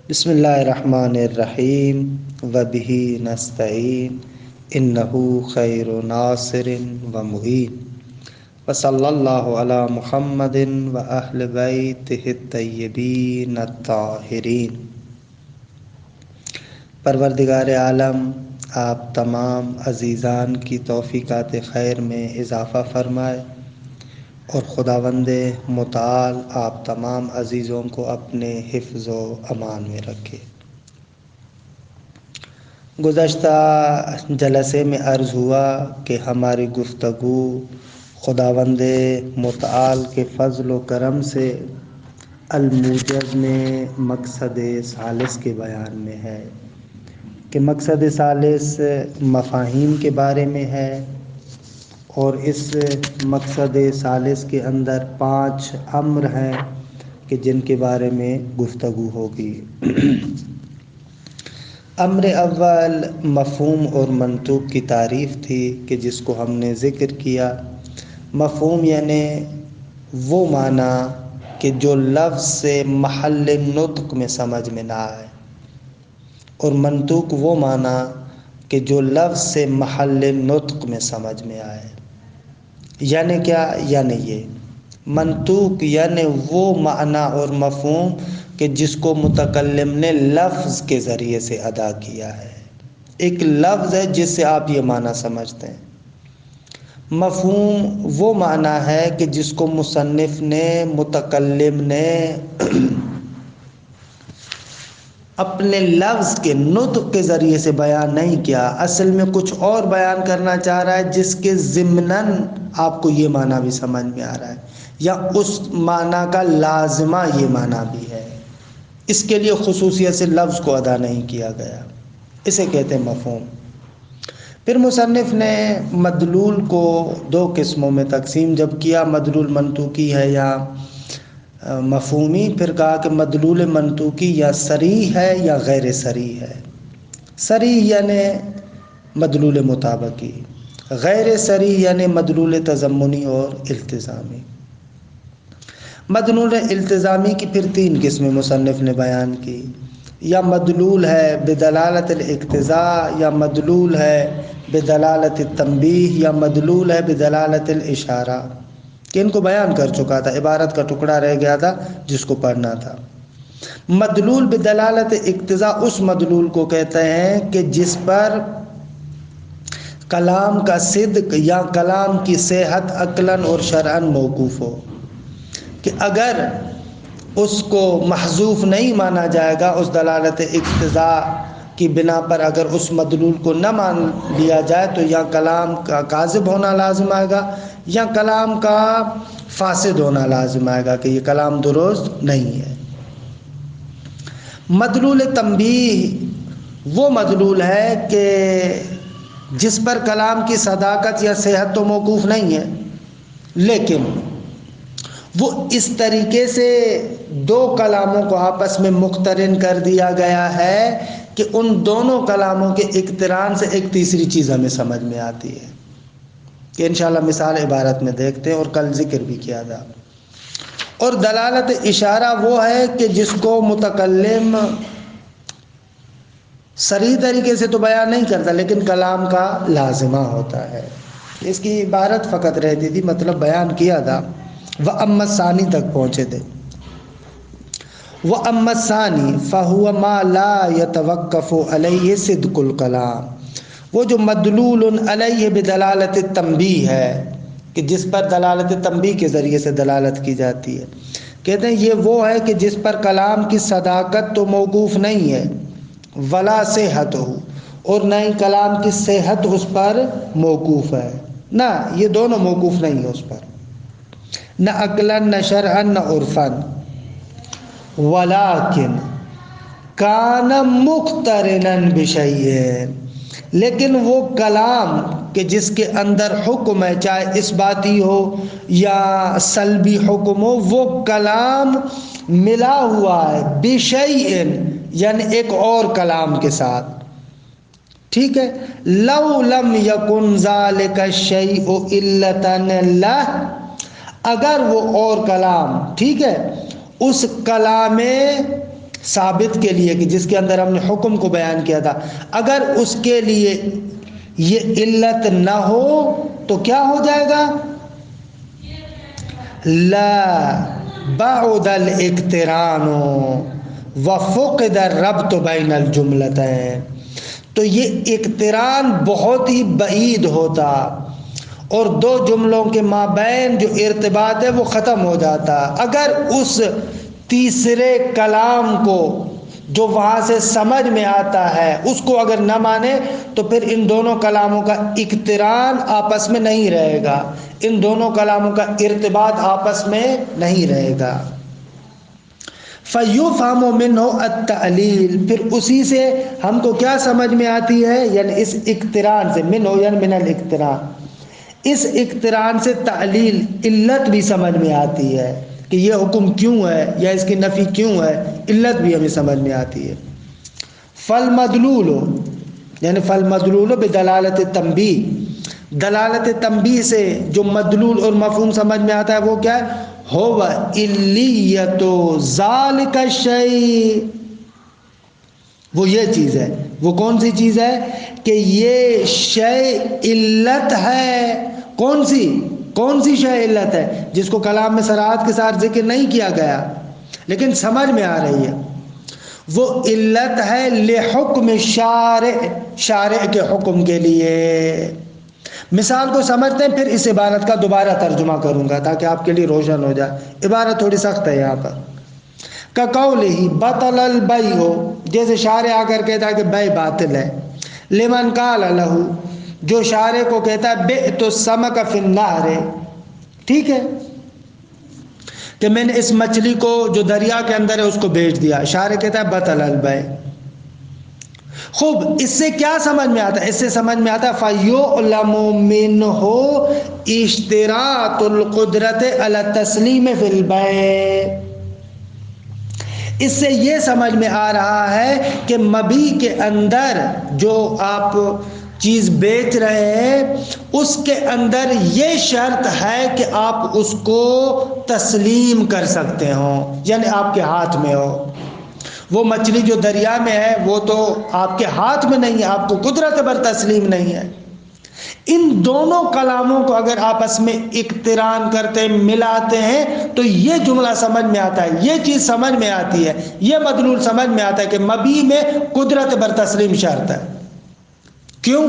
بسم اللہ الرحمن الرحیم وبہ نستعین انہ خیر ناصر و معین وصلی اللہ علی محمد و اہل بیتہ الطیبین الطاہرین۔ پروردگار عالم آپ تمام عزیزان کی توفیقات خیر میں اضافہ فرمائے اور خداوند متعال آپ تمام عزیزوں کو اپنے حفظ و امان میں رکھے۔ گزشتہ جلسے میں عرض ہوا کہ ہماری گفتگو خداوند متعال کے فضل و کرم سے الموجز میں مقصد ثالث کے بیان میں ہے کہ مقصد ثالث مفاہیم کے بارے میں ہے، اور اس مقصد ثالث کے اندر 5 امر ہیں کہ جن کے بارے میں گفتگو ہوگی۔ امر اول مفہوم اور منطوق کی تعریف تھی کہ جس کو ہم نے ذکر کیا۔ مفہوم یعنی وہ معنی کہ جو لفظ سے محل نطق میں سمجھ میں نہ آئے، اور منطوق وہ معنی کہ جو لفظ سے محل نطق میں سمجھ میں آئے۔ یعنی کیا؟ یعنی یہ منطوق یعنی وہ معنی اور مفہوم کہ جس کو متکلم نے لفظ کے ذریعے سے ادا کیا ہے۔ ایک لفظ ہے جس سے آپ یہ معنی سمجھتے ہیں۔ مفہوم وہ معنی ہے کہ جس کو مصنف نے، متکلم نے اپنے لفظ کے نطق کے ذریعے سے بیان نہیں کیا، اصل میں کچھ اور بیان کرنا چاہ رہا ہے جس کے ضمناً آپ کو یہ معنی بھی سمجھ میں آ رہا ہے، یا اس معنی کا لازمہ یہ معنی بھی ہے، اس کے لیے خصوصیت سے لفظ کو ادا نہیں کیا گیا، اسے کہتے ہیں مفہوم۔ پھر مصنف نے مدلول کو 2 قسموں میں تقسیم جب کیا، مدلول منطوقی ہے یا مفہومی، پھر کہا کہ مدلول منطوقی یا صریح ہے یا غیر صریح ہے۔ صریح یعنی مدلول مطابقی، غیر صریح یعنی مدلول تضمنی اور التزامی۔ مدلول التزامی کی پھر 3 قسمیں مصنف نے بیان کی، یا مدلول ہے بدلالت الاقتضاء، یا مدلول ہے بدلالت التنبیہ، یا مدلول ہے بدلالت الاشارہ، کہ ان کو بیان کر چکا تھا، عبارت کا ٹکڑا رہ گیا تھا جس کو پڑھنا تھا۔ مدلول بدلالت اقتضاء اس مدلول کو کہتے ہیں کہ جس پر کلام کا صدق یا کلام کی صحت عقلاً اور شرعاً موقوف ہو، کہ اگر اس کو محذوف نہیں مانا جائے گا، اس دلالت اقتضاء کی بنا پر اگر اس مدلول کو نہ مان لیا جائے تو یا کلام کا کاذب ہونا لازم آئے گا یا کلام کا فاسد ہونا لازم آئے گا، کہ یہ کلام درست نہیں ہے۔ مدلول تنبیہ وہ مدلول ہے کہ جس پر کلام کی صداقت یا صحت تو موقوف نہیں ہے، لیکن وہ اس طریقے سے 2 کلاموں کو آپس میں مقترن کر دیا گیا ہے کہ ان دونوں کلاموں کے اقتران سے ایک تیسری چیز ہمیں سمجھ میں آتی ہے، کہ انشاءاللہ مثال عبارت میں دیکھتے ہیں اور کل ذکر بھی کیا تھا۔ اور دلالت اشارہ وہ ہے کہ جس کو متکلم صریح طریقے سے تو بیان نہیں کرتا لیکن کلام کا لازمہ ہوتا ہے، اس کی عبارت فقط رہتی تھی، مطلب بیان کیا تھا۔ وَأَمَّا الثَّانِي تک پہنچے تھے۔ وَأَمَّا الثَّانِي فَهُوَ مَا لَا يَتَوَقَّفُ عَلَيْهِ صِدْقُ الْكَلَامِ، وہ جو مدلول علیہ بدلالت التنبیہ ہے کہ جس پر دلالت تنبیہ کے ذریعے سے دلالت کی جاتی ہے، کہتے ہیں یہ وہ ہے کہ جس پر کلام کی صداقت تو موقوف نہیں ہے، ولا صحت ہو، اور نہ ہی کلام کی صحت اس پر موقوف ہے، نہ یہ دونوں موقوف نہیں ہے اس پر، نہ عقلاً نہ شرعاً نہ عرفاً، ولیکن کان مقترناً بشیء، لیکن وہ کلام کہ جس کے اندر حکم ہے، چاہے اثباتی ہو یا سلبی حکم ہو، وہ کلام ملا ہوا ہے بشیء یعنی ایک اور کلام کے ساتھ، ٹھیک ہے۔ لو لم یکن ذالک الشیء علۃ لہ، اگر وہ اور کلام، ٹھیک ہے، اس کلام ثابت کے لیے کہ جس کے اندر ہم نے حکم کو بیان کیا تھا، اگر اس کے لیے یہ علت نہ ہو تو کیا ہو جائے گا؟ لا بعد الاقتران وفقد الربط بین الجملتین، تو یہ اقتران بہت ہی بعید ہوتا اور دو جملوں کے مابین جو ارتباط ہے وہ ختم ہو جاتا اگر اس تیسرے کلام کو جو وہاں سے سمجھ میں آتا ہے اس کو اگر نہ مانے تو پھر ان دونوں کلاموں کا اقتران آپس میں نہیں رہے گا، ان دونوں کلاموں کا ارتباط آپس میں نہیں رہے گا۔ فَيُفْهَمُ مِنْهُ التَّعْلِيلُ، پھر اسی سے ہم کو کیا سمجھ میں آتی ہے، یعنی اس اقتران سے، منہ یعنی من الاقتران، اس اقتران سے تعلیل علت بھی سمجھ میں آتی ہے کہ یہ حکم کیوں ہے یا اس کی نفی کیوں ہے، علت بھی ہمیں سمجھ میں آتی ہے۔ فالمدلول یعنی فالمدلول بدلالت تنبیہ، دلالت تنبیہ سے جو مدلول اور مفہوم سمجھ میں آتا ہے وہ کیا ہے؟ ہو علیت ذالک الشیء، وہ یہ چیز ہے، وہ کون سی چیز ہے کہ یہ شے علت ہے۔ کون سی شے علت ہے؟ جس کو کلام میں صراحت کے ساتھ ذکر نہیں کیا گیا لیکن سمجھ میں آ رہی ہے، وہ علت ہے لحکم شارع کے حکم کے لیے۔ مثال کو سمجھتے ہیں، پھر اس عبارت کا دوبارہ ترجمہ کروں گا تاکہ آپ کے لیے روشن ہو جائے۔ عبارت تھوڑی سخت ہے یہاں پر۔ کقولہ بطل البیع، جیسے شارع آ کر کہتا ہے کہ بیع باطل ہے۔ لمن قال لہ، جو شارع کو کہتا ہے بعت السمک فی النہر، ٹھیک ہے کہ میں نے اس مچھلی کو جو دریا کے اندر ہے اس کو بیچ دیا، شارع کہتا ہے بطل البیع۔ خوب، اس سے کیا سمجھ میں آتا ہے؟ اس سے سمجھ میں آتا ہے فَيُعْلَمُ مِنْهُ اشتراط القدرت علی التسلیم فی البیع، اس سے یہ سمجھ میں آ رہا ہے کہ مبیع کے اندر جو آپ چیز بیچ رہے ہیں اس کے اندر یہ شرط ہے کہ آپ اس کو تسلیم کر سکتے ہوں، یعنی آپ کے ہاتھ میں ہو۔ وہ مچھلی جو دریا میں ہے وہ تو آپ کے ہاتھ میں نہیں ہے، آپ کو قدرت پر تسلیم نہیں ہے۔ ان دونوں کلاموں کو اگر آپس میں اقتران کرتے ملاتے ہیں تو یہ جملہ سمجھ میں آتا ہے، یہ چیز سمجھ میں آتی ہے، یہ مدلول سمجھ میں آتا ہے کہ مبیع میں قدرت پر تسلیم شرط ہے۔ کیوں؟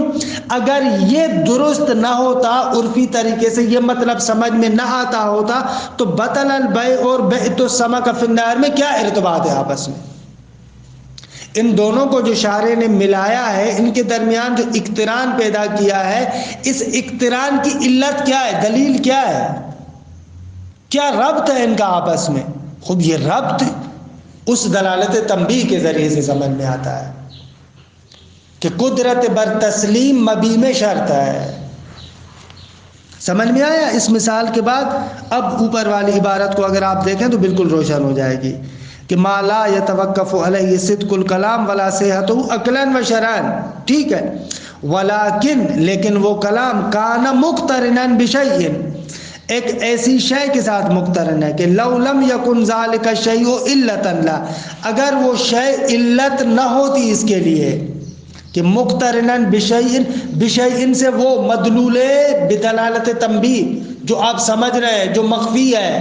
اگر یہ درست نہ ہوتا، عرفی طریقے سے یہ مطلب سمجھ میں نہ آتا ہوتا تو بطل البیع اور بعت السمک فی النہر میں کیا ارتباط ہے آپس میں؟ ان دونوں کو جو شارع نے ملایا ہے، ان کے درمیان جو اقتران پیدا کیا ہے، اس اقتران کی علت کیا ہے، دلیل کیا ہے، کیا ربط ہے ان کا آپس میں؟ خود یہ ربط اس دلالت تنبیہ کے ذریعے سے سمجھ میں آتا ہے کہ قدرت بر تسلیم مبیع میں شرط ہے۔ سمجھ میں آیا؟ اس مثال کے بعد اب اوپر والی عبارت کو اگر آپ دیکھیں تو بالکل روشن ہو جائے گی کہ ما لا یتوقف علیہ صدق الکلام ولا صحتہ عقلا و شرعا، ٹھیک ہے، ولیکن لیکن وہ کلام کان مقترنا بشیء، ایک ایسی شے کے ساتھ مقترن ہے کہ لو لم یکن ذالک الشیء علتا لہ، اگر وہ شے علت نہ ہوتی اس کے لیے کہ مقترناً بشیء سے وہ مدلول بدلالت تنبیہ جو آپ سمجھ رہے ہیں، جو مخفی ہے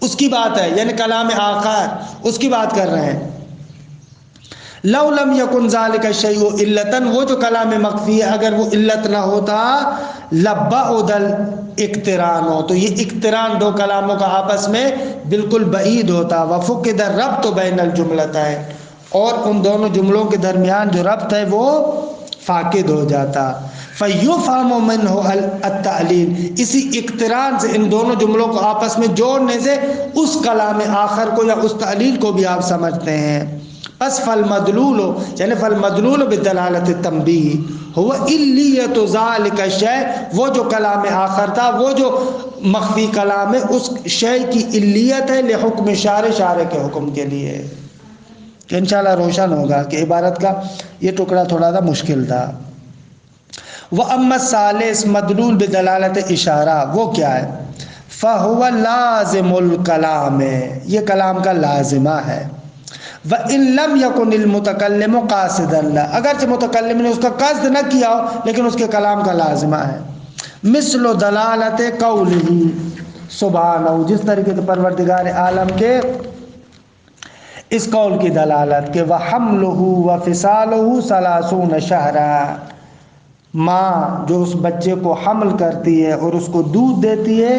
اس کی بات ہے، یعنی کلام آخر اس کی بات کر رہے ہیں۔ لو لم یکن ذالک الشیء علتا، وہ جو کلام مخفی ہے اگر وہ علت نہ ہوتا لبعد الاقتران، ہو تو یہ اقتران دو کلاموں کا آپس میں بالکل بعید ہوتا، وفقد الربط بین الجملتین، اور ان دونوں جملوں کے درمیان جو ربط ہے وہ فاقد ہو جاتا۔ فَيُفْهَمُ مِنْهُ التَّعْلِيلُ، اسی اقتران سے ان دونوں جملوں کو آپس میں جوڑنے سے اس کلام آخر کو یا اس تعلیل کو بھی آپ سمجھتے ہیں۔ پس فالمدلول یعنی فالمدلول بدلالت التنبیہ هو علیت ذالک الشیء، وہ جو کلام آخر تھا، وہ جو مخفی کلام ہے، اس شے کی علیت ہے لحکم شارع کے حکم کے لیے، کہ انشاءاللہ روشن ہوگا کہ عبارت کا یہ ٹکڑا تھوڑا سا مشکل تھا۔ وَأَمَّا الثَّالِثُ مدلول بدلالت اشارہ، وہ کیا ہے؟ فَهُوَ لَازِمُ الْكَلَامِ، یہ کلام کا لازمہ ہے۔ وَإِن لَمْ يَكُنِ الْمُتَكَلِّمُ قَاصِدًا لَهُ، اگرچہ متکلم نے اس کا قصد نہ کیا ہو لیکن اس کے کلام کا لازمہ ہے. مثل دلالت قولہ سبحانہ، جس طریقے سے پروردگار عالم کے اس قول کی دلالت کہ وَحَمْلُهُ وَفِصَالُهُ 30 شَهْرًا، ماں جو اس بچے کو حمل کرتی ہے اور اس کو دودھ دیتی ہے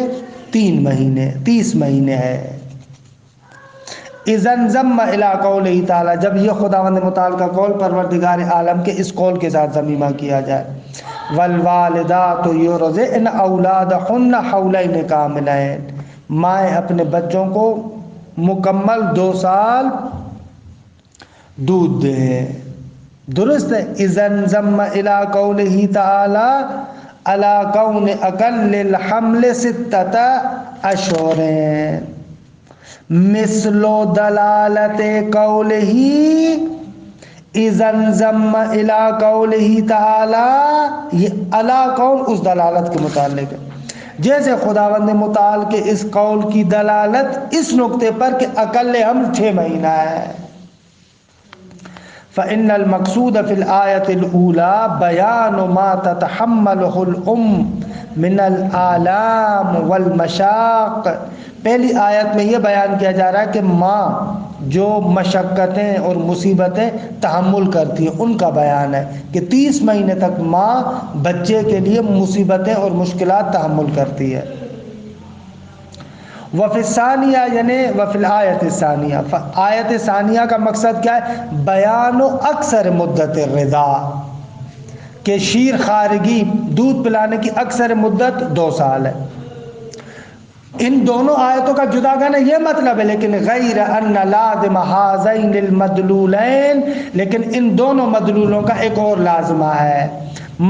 3 مہینے 30 مہینے ہے. اذن ضم الی قولہ تعالی، جب یہ خداوند متعال کا قول پروردگار عالم کے اس قول کے ساتھ ضمیمہ کیا جائے. والوالدات یرضعن اولادہن حولین کاملین، مائیں اپنے بچوں کو مکمل 2 سال دودھ دیں. درست ہے. اذن ضم الی قولہ تعالی علی کون اقل الحمل 6 اشہر، مثل دلالت قولہ اذن ضم الی قولہ تعالی، یہ علی کون اس دلالت کے متعلق ہے. جیسے خداوند متعال کے اس قول کی دلالت اس نقطے پر کہ اقل حمل 6 مہینہ ہے. فإن المقصود في الآية الأولى بيان ما تتحمله الأم من الآلام والمشاق. پہلی آیت میں یہ بیان کیا جا رہا ہے کہ ماں جو مشقتیں اور مصیبتیں تحمل کرتی ہیں ان کا بیان ہے کہ 30 مہینے تک ماں بچے کے لیے مصیبتیں اور مشکلات تحمل کرتی ہے. وفی الثانیہ یعنی وفی الآیت الثانیہ، آیت ثانیہ کا مقصد کیا ہے؟ بیان و اکثر مدت الرضاع، کہ شیر خارگی دودھ پلانے کی اکثر مدت 2 سال ہے. ان دونوں آیتوں کا جدا کرنا یہ مطلب ہے، لیکن غیر ان لازم ہذین المدلولین، لیکن ان دونوں مدلولوں کا ایک اور لازمہ ہے.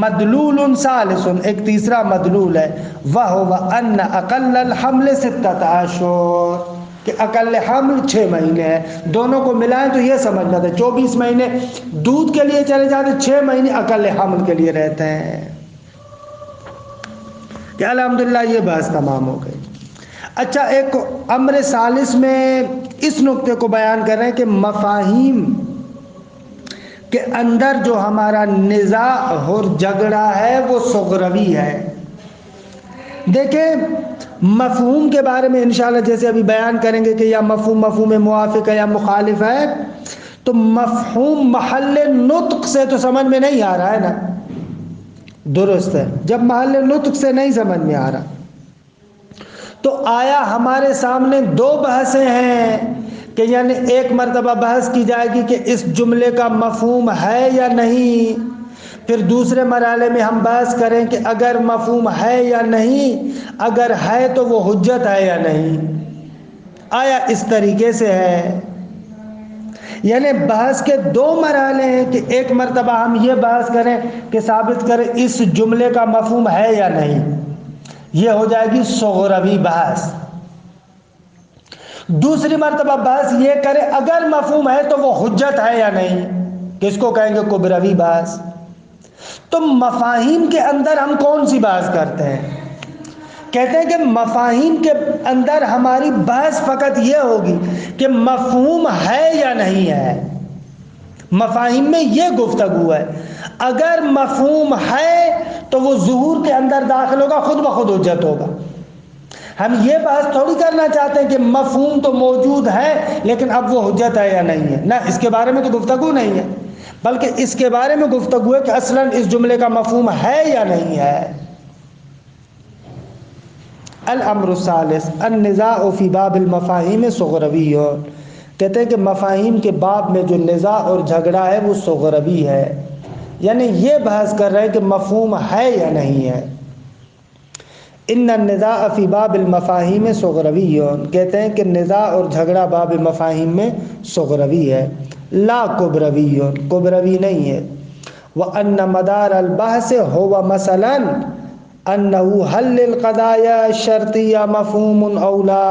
مدلول ثالث، ایک تیسرا مدلول ہے، وہو ان اقل الحمل 6 اشہر، کہ اقل حمل 6 مہینے ہے. دونوں کو ملائیں تو یہ سمجھنا تھا 24 مہینے دودھ کے لیے چلے جاتے، 6 مہینے اقل حمل کے لیے رہتے ہیں. کہ الحمدللہ یہ بحث تمام ہو گئی. اچھا، ایک امر ثالث میں اس نقطے کو بیان کر رہے ہیں کہ مفاہیم کے اندر جو ہمارا نزاع اور جھگڑا ہے وہ صغروی ہے. دیکھیں مفہوم کے بارے میں انشاءاللہ جیسے ابھی بیان کریں گے کہ یا مفہوم موافق ہے یا مخالف ہے، تو مفہوم محل نطق سے تو سمجھ میں نہیں آ رہا ہے نا. درست ہے. جب محل نطق سے نہیں سمجھ میں آ رہا تو آیا ہمارے سامنے 2 بحثیں ہیں کہ یعنی ایک مرتبہ بحث کی جائے گی کہ اس جملے کا مفہوم ہے یا نہیں، پھر دوسرے مرحلے میں ہم بحث کریں کہ اگر مفہوم ہے یا نہیں، اگر ہے تو وہ حجت ہے یا نہیں. آیا اس طریقے سے ہے؟ یعنی بحث کے 2 مرحلے ہیں کہ ایک مرتبہ ہم یہ بحث کریں کہ ثابت کریں اس جملے کا مفہوم ہے یا نہیں، یہ ہو جائے گی صغروی بحث. دوسری مرتبہ بحث یہ کرے اگر مفہوم ہے تو وہ حجت ہے یا نہیں، کس کو کہیں گے کبروی بحث. تو مفاہیم کے اندر ہم کون سی بحث کرتے ہیں؟ کہتے ہیں کہ مفاہیم کے اندر ہماری بحث فقط یہ ہوگی کہ مفہوم ہے یا نہیں ہے. مفاہیم میں یہ گفتگو ہے. اگر مفہوم ہے تو وہ ظہور کے اندر داخل ہوگا، خود بخود حجت ہوگا. ہم یہ بحث تھوڑی کرنا چاہتے ہیں کہ مفہوم تو موجود ہے لیکن اب وہ حجت ہے یا نہیں ہے، نہ، اس کے بارے میں تو گفتگو نہیں ہے، بلکہ اس کے بارے میں گفتگو ہے کہ اصلاً اس جملے کا مفہوم ہے یا نہیں ہے. الامر الثالث النزاع فی باب المفاہیم صغروی، کہتے ہیں کہ مفاہیم کے باب میں جو نزاع اور جھگڑا ہے وہ صغروی ہے، یعنی یہ بحث کر رہے ہیں کہ مفہوم ہے یا نہیں ہے. ان النزاع فی باب المفاہیم صغروی، کہتے ہیں کہ نزاع اور جھگڑا باب مفاہیم میں صغروی ہے، لا کبروی، کبروی نہیں ہے. وان مدار البحث هو مثلا انه حل القضايا الشرطیہ مفہوم او لا،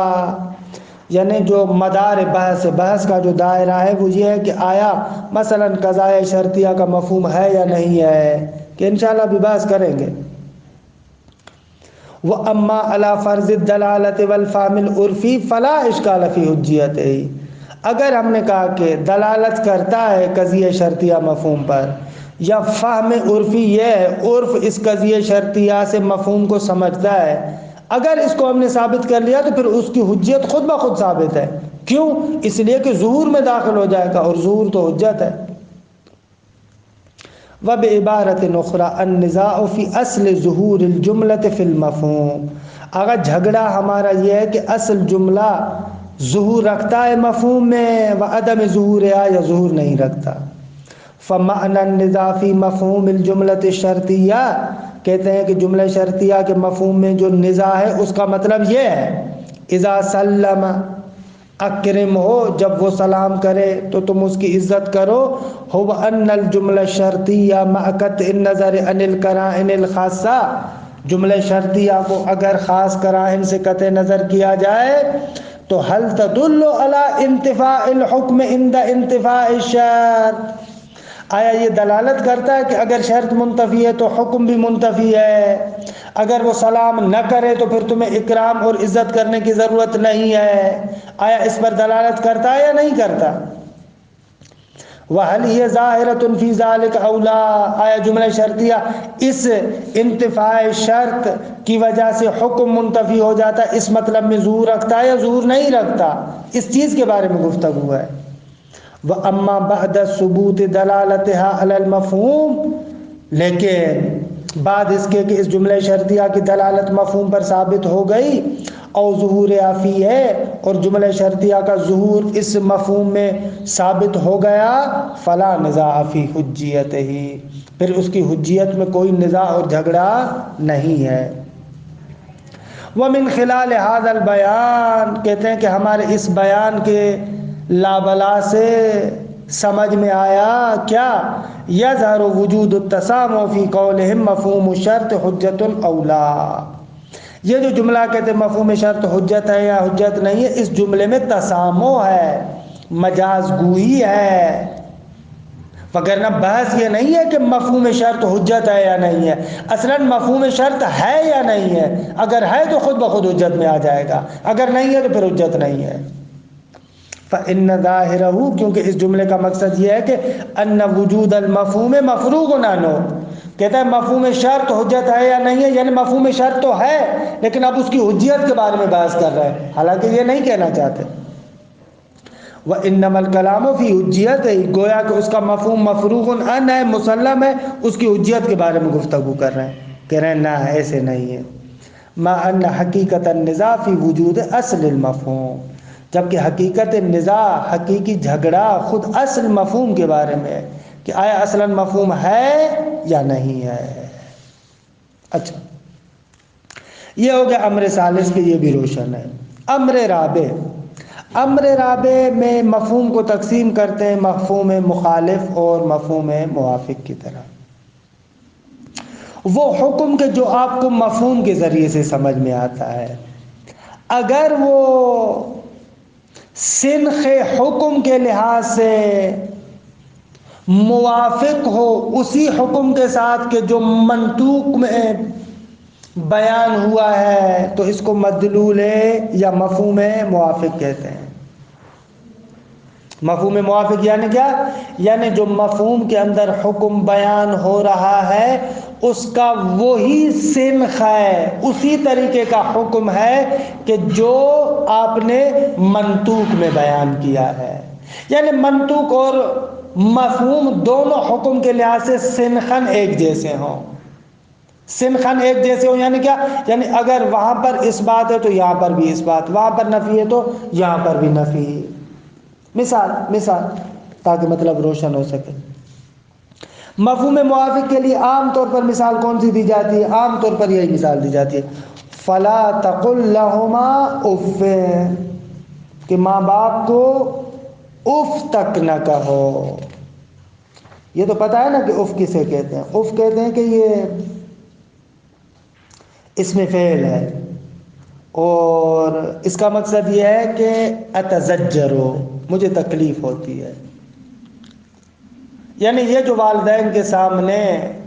یعنی جو مدار بحث کا جو دائرہ ہے وہ یہ ہے کہ آیا مثلا قضایا شرطیہ کا مفہوم ہے یا نہیں ہے، کہ انشاءاللہ بھی بحث کریں گے. وَأَمَّا عَلَى فَرْضِ الدَّلَالَةِ وَالْفَهْمِ الْعُرْفِي فَلَا إِشْكَالَ فِي حُجِّيَتِهِ، اگر ہم نے کہا کہ دلالت کرتا ہے قضیہ شرطیہ مفہوم پر، یا فہم عرفی یہ ہے عرف اس قضیہ شرطیہ سے مفہوم کو سمجھتا ہے، اگر اس کو ہم نے ثابت کر لیا تو پھر اس کی حجیت خود بخود ثابت ہے۔ کیوں؟ اس لیے کہ ظہور میں داخل ہو جائے گا، اور ظہور تو حجت ہے۔ وبعبارت اخری النزاع فی اصل ظہور الجملۃ فی المفہوم، اگر جھگڑا ہمارا یہ ہے کہ اصل جملہ ظہور رکھتا ہے مفہوم میں، وعدم ظہور یا ظہور نہیں رکھتا۔ فمعنى النزاع فی مفہوم الجملۃ الشرطیہ، کہتے ہیں کہ جملہ شرطیہ کے مفہوم میں جو نزاع ہے اس کا مطلب یہ ہے، اذا سلم اکرم ہو، جب وہ سلام کرے تو تم اس کی عزت کرو، ہو ان الجملہ شرطیہ مع قطع النظر عن القرائن الخاصہ، جملہ شرطیہ کو اگر خاص قرائن سے قطع نظر کیا جائے تو هل تدل على انتفاء الحکم عند انتفاء الشرط، آیا یہ دلالت کرتا ہے کہ اگر شرط منتفی ہے تو حکم بھی منتفی ہے، اگر وہ سلام نہ کرے تو پھر تمہیں اکرام اور عزت کرنے کی ضرورت نہیں ہے، آیا اس پر دلالت کرتا ہے یا نہیں کرتا؟ وَهَلْ هِيَ ظَاهِرَةٌ فِي ذَلِكَ أَوْ لَا، آیا جملہ شرطیہ اس انتفاع شرط کی وجہ سے حکم منتفی ہو جاتا ہے، اس مطلب میں ظہور رکھتا ہے یا ظہور نہیں رکھتا؟ اس چیز کے بارے میں گفتگو ہے۔ وَأَمَّا بَعْدَ ثُبُوتِ دَلَالَتِهَا عَلَى الْمَفْهُومِ، لیکن بعد اس کے کہ اس جملہ شرطیہ کی دلالت مفہوم پر ثابت ہو گئی، او ظہور عافی ہے، اور جملہ شرطیہ کا ظہور اس مفہوم میں ثابت ہو گیا، فلا نزاع فی حجیت ہی، پھر اس کی حجیت میں کوئی نزاع اور جھگڑا نہیں ہے۔ ومن خلال هذا البیان، کہتے ہیں کہ ہمارے اس بیان کے لابلا سے سمجھ میں آیا کیا، یظہر وجود التسامح فی قولہم مفہوم الشرط حجت او لا، یہ جو جملہ کہتے ہیں مفہوم شرط حجت ہے یا حجت نہیں ہے، اس جملے میں تسامح ہے، مجاز گوئی ہے، وگرنہ بحث یہ نہیں ہے کہ مفہوم شرط حجت ہے یا نہیں ہے، اصلا مفہوم شرط ہے یا نہیں ہے، اگر ہے تو خود بخود حجت میں آ جائے گا، اگر نہیں ہے تو پھر حجت نہیں ہے۔ فإن ظاہرہ، کیونکہ اس جملے کا مقصد یہ ہے کہ ان وجود المفہوم مفروغ عنہ، کہتا ہے مفہوم شرط حجت ہے یا نہیں ہے، یعنی مفہوم شرط تو ہے لیکن اب اس کی حجیت کے بارے میں بحث کر رہے ہیں، حالانکہ یہ نہیں کہنا چاہتے۔ وَإِنَّمَا الْكَلَامُ فِي حُجِّيَتِهِ، گویا کہ اس کا مفہوم مفروغ عنہ ہے، مسلم ہے، اس کی حجیت کے بارے میں گفتگو کر رہے ہیں، کہہ رہے ہیں نہ ایسے نہیں ہے۔ مَا أَنَّ حَقِيقَةَ النِّزَاعِ فِي وُجُودِ أَصْلِ الْمَفْهُومِ، جبکہ حقیقت نزاع، حقیقی جھگڑا خود اصل مفہوم کے بارے میں ہے کہ آیا اصلا مفہوم ہے یا نہیں ہے۔ اچھا، یہ ہو گیا امر ثالث کے، یہ بھی روشن ہے۔ امر رابع، امر رابع میں مفہوم کو تقسیم کرتے ہیں مفہوم مخالف اور مفہوم موافق کی طرح۔ وہ حکم کے جو آپ کو مفہوم کے ذریعے سے سمجھ میں آتا ہے، اگر وہ سنخ حکم کے لحاظ سے موافق ہو اسی حکم کے ساتھ کہ جو منطوق میں بیان ہوا ہے، تو اس کو مدلول یا مفہوم موافق کہتے ہیں۔ مفہوم موافق یعنی کیا؟ یعنی جو مفہوم کے اندر حکم بیان ہو رہا ہے اس کا وہی سنخ ہے، اسی طریقے کا حکم ہے کہ جو آپ نے منطوق میں بیان کیا ہے، یعنی منطوق اور مفہوم دونوں حکم کے لحاظ سے سنخن ایک جیسے ہوں، سنخن ایک جیسے ہوں، یعنی کیا؟ یعنی اگر وہاں پر اس بات ہے تو یہاں پر بھی اس بات، وہاں پر نفی ہے تو یہاں پر بھی نفی۔ مثال تاکہ مطلب روشن ہو سکے، مفہوم موافق کے لیے عام طور پر مثال کون سی دی جاتی ہے؟ عام طور پر یہی مثال دی جاتی ہے، فلا تقل لہما اف، کہ ماں باپ کو اف تک نہ کہو۔ یہ تو پتہ ہے نا کہ اف کسے کہتے ہیں؟ اف کہتے ہیں کہ یہ اسم فعل ہے، اور اس کا مقصد یہ ہے کہ اتزجرو، مجھے تکلیف ہوتی ہے، یعنی یہ جو والدین کے سامنے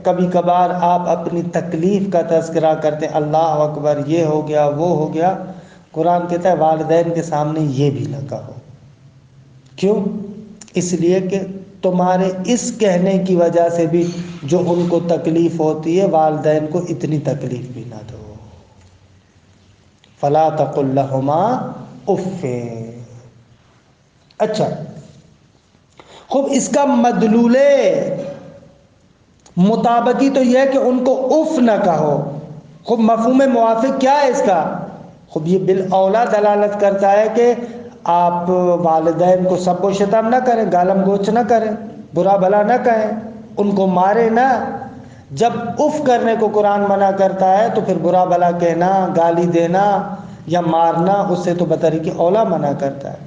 کبھی کبھار آپ اپنی تکلیف کا تذکرہ کرتے ہیں، اللہ اکبر یہ ہو گیا وہ ہو گیا، قرآن کہتا ہے والدین کے سامنے یہ بھی نہ کہو۔ کیوں؟ اس لیے کہ تمہارے اس کہنے کی وجہ سے بھی جو ان کو تکلیف ہوتی ہے والدین کو اتنی تکلیف بھی نہ دو۔ فلا تقل لہما اف۔ اچھا خوب، اس کا مدلول مطابقی تو یہ ہے کہ ان کو اف نہ کہو۔ خوب مفہوم موافق کیا ہے اس کا؟ خوب یہ بالاولا دلالت کرتا ہے کہ آپ والدین کو سب و شتم نہ کریں، گالم گوچ نہ کریں، برا بھلا نہ کہیں، ان کو مارے نہ۔ جب اف کرنے کو قرآن منع کرتا ہے تو پھر برا بھلا کہنا، گالی دینا یا مارنا اس سے تو بطریق اولا منع کرتا ہے۔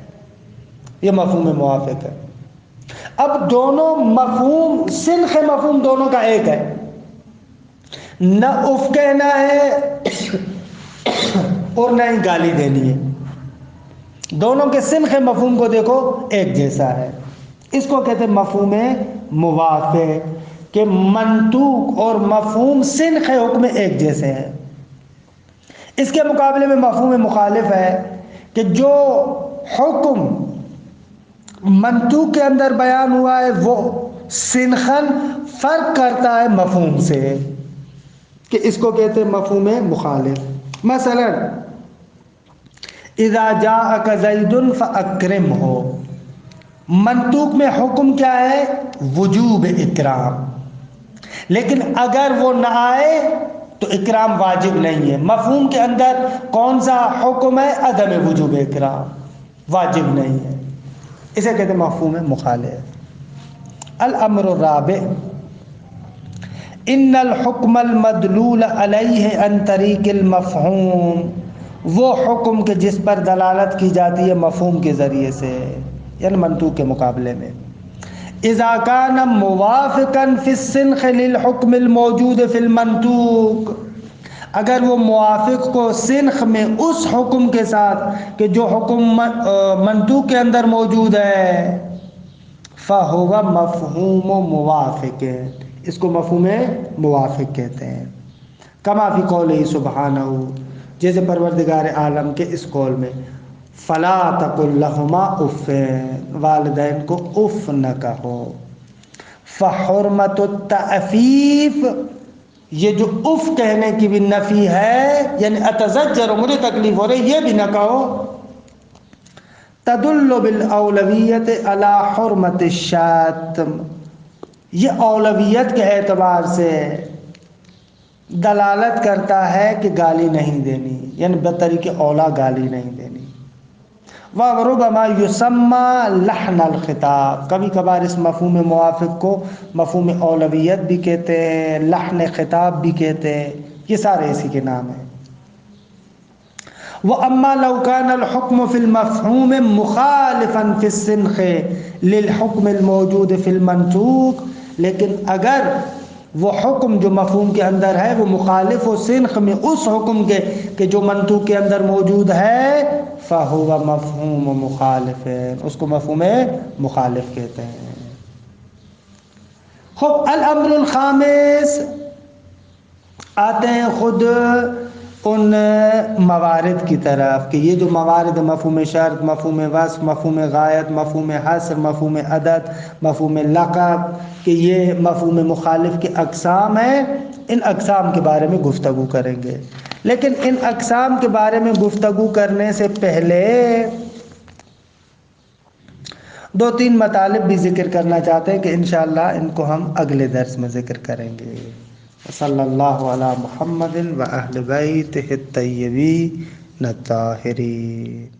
یہ مفہوم موافق ہے۔ اب دونوں مفہوم، سنخ مفہوم دونوں کا ایک ہے، نہ اف کہنا ہے اور نہ ہی گالی دینی ہے۔ دونوں کے سنخ مفہوم کو دیکھو ایک جیسا ہے۔ اس کو کہتے ہیں مفہوم موافق، کہ منطوق اور مفہوم سنخ حکم ایک جیسے ہیں۔ اس کے مقابلے میں مفہوم مخالف ہے کہ جو حکم منطوق کے اندر بیان ہوا ہے وہ سنخن فرق کرتا ہے مفہوم سے، کہ اس کو کہتے ہیں مفہوم مخالف۔ مثلا اذا جاءک زید فاکرمہ، منطوق میں حکم کیا ہے؟ وجوب اکرام، لیکن اگر وہ نہ آئے تو اکرام واجب نہیں ہے۔ مفہوم کے اندر کون سا حکم ہے؟ عدم وجوب اکرام، واجب نہیں ہے۔ اسے کہتے ہیں مفہوم مخالف۔ الامر الرابع ان الحکم المدلول علیہ عن طریق المفہوم، وہ حکم کے جس پر دلالت کی جاتی ہے مفہوم کے ذریعے سے، یعنی منطوق کے مقابلے میں، اذا کان موافقا فی السنخ للحکم الموجود فی المنطوق، اگر وہ موافق کو سنخ میں اس حکم کے ساتھ کہ جو حکم منطوق کے اندر موجود ہے، فَهُوَ مفہوم موافق، اس کو مفہوم موافق کہتے ہیں۔ کما فی قولہ سبحانہ، جیسے پروردگار عالم کے اس قول میں، فلا تقل لہما اف، والدین کو اف نہ کہو۔ فحرمت التعفیف، یہ جو اف کہنے کی بھی نفی ہے، یعنی اتزجر، مجھے تکلیف ہو رہی، یہ بھی نہ کہو۔ تدل بالاولویت علی حرمت الشتم، یہ اولویت کے اعتبار سے دلالت کرتا ہے کہ گالی نہیں دینی، یعنی بطریق اولا گالی نہیں دینی۔ وَرُبَمَا يُسَمَّى لَحْنَ الْخِطَابِ، کبھی کبھار اس مفہوم موافق کو مفہوم اولویت بھی کہتے ہیں، لحن خطاب بھی کہتے ہیں، یہ سارے اسی کے نام ہیں۔ وَأَمَّا لَوْ كَانَ الْحُكْمُ فِي الْمَفْهُومِ مُخَالِفًا فِي السِّنْخِ لِلْحُكْمِ الْمَوْجُودِ فِي الْمَنْطُوقِ، لیکن اگر وہ حکم جو مفہوم کے اندر ہے وہ مخالف و سنخ میں اس حکم کے کہ جو منطوق کے اندر موجود ہے، فَهُوَ مفہوم مخالف، اس کو مفہوم مخالف کہتے ہیں۔ خب الامر الخامس، آتے ہیں خود ان موارد کی طرف کہ یہ جو موارد، مفہوم شرط، مفہوم وصف، مفہوم غایت، مفہوم حصر، مفہوم عدد، مفہوم لقب، کہ یہ مفہوم مخالف کے اقسام ہیں، ان اقسام کے بارے میں گفتگو کریں گے۔ لیکن ان اقسام کے بارے میں گفتگو کرنے سے پہلے دو تین مطالب بھی ذکر کرنا چاہتے ہیں کہ انشاءاللہ ان کو ہم اگلے درس میں ذکر کریں گے۔ صلی اللہ علی محمد و اہل بیتہ الطیبین الطاہرین۔